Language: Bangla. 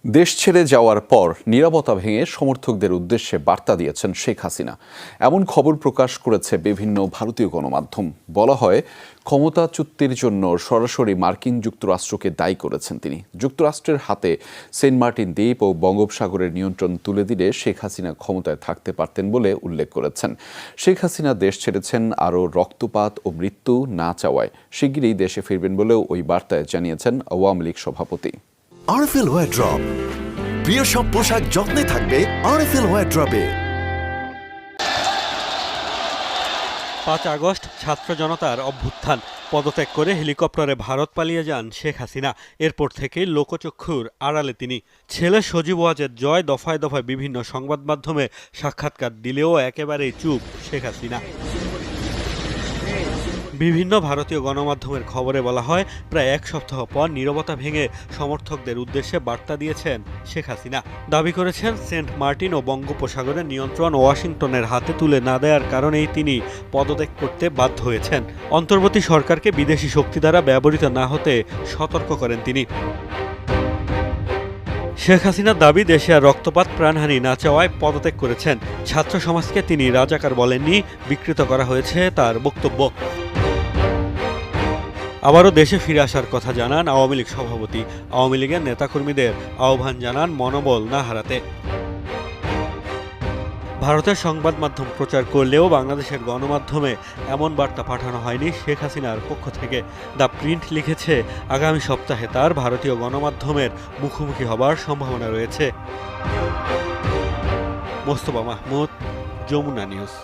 দেশ ছেড়ে যাওয়ার পর নীরবতা ভেঙে সমর্থকদের উদ্দেশ্যে বার্তা দিয়েছেন শেখ হাসিনা। এমন খবর প্রকাশ করেছে বিভিন্ন ভারতীয় গণমাধ্যম। বলা হয়, ক্ষমতাচ্যুতির জন্য সরাসরি মার্কিন যুক্তরাষ্ট্রকে দায়ী করেছেন তিনি। যুক্তরাষ্ট্রের হাতে সেন্ট মার্টিন দ্বীপ ও বঙ্গোপসাগরের নিয়ন্ত্রণ তুলে দিলে শেখ হাসিনা ক্ষমতায় থাকতে পারতেন বলে উল্লেখ করেছেন। শেখ হাসিনা দেশ ছেড়েছেন আরও রক্তপাত ও মৃত্যু না চাওয়ায় শিগগিরই দেশে ফিরবেন বলেও ওই বার্তায় জানিয়েছেন আওয়ামী লীগ সভাপতি। আরএফএল ওয়ারড্রপ, প্রিয় সব পোশাক যত্নে থাকবে আরএফএল ওয়ারড্রপে। ৫ আগস্ট ছাত্র জনতার অভ্যুত্থান। পদত্যাগ করে হেলিকপ্টারে ভারত পালিয়ে যান শেখ হাসিনা। এরপর থেকে লোকচক্ষুর আড়ালে তিনি। ছেলে সজীব ওয়াজেদ জয় দফায় দফায় বিভিন্ন সংবাদ মাধ্যমে সাক্ষাৎকার দিলেও একেবারেই চুপ শেখ হাসিনা। বিভিন্ন ভারতীয় গণমাধ্যমের খবরে বলা হয়, প্রায় এক সপ্তাহ পর নীরবতা ভেঙে সমর্থকদের উদ্দেশ্যে বার্তা দিয়েছেন শেখ হাসিনা। দাবি করেছেন, সেন্ট মার্টিন ও বঙ্গোপসাগরের নিয়ন্ত্রণ ওয়াশিংটনের হাতে তুলে না দেওয়ার কারণেই তিনি পদত্যাগ করতে বাধ্য হয়েছেন। অন্তর্বর্তী সরকারকে বিদেশি শক্তি দ্বারা ব্যবহৃত না হতে সতর্ক করেন তিনি। শেখ হাসিনার দাবি, দেশে আর রক্তপাত প্রাণহানি না চাওয়ায় পদত্যাগ করেছেন। ছাত্র সমাজকে তিনি রাজাকার বলেননি, বিকৃত করা হয়েছে তার বক্তব্য। আবারও দেশে ফিরে আসার কথা জানান আওয়ামী লীগ সভাপতি। আওয়ামী লীগের নেতাকর্মীদের আহ্বান জানান মনোবল না হারাতে। ভারতের সংবাদ মাধ্যম প্রচার করলেও বাংলাদেশের গণমাধ্যমে এমন বার্তা পাঠানো হয়নি শেখ হাসিনার পক্ষ থেকে। দ্য প্রিন্ট লিখেছে, আগামী সপ্তাহে তার ভারতীয় গণমাধ্যমের মুখোমুখি হবার সম্ভাবনা রয়েছে। মোস্তফা মাহমুদ, যমুনা নিউজ।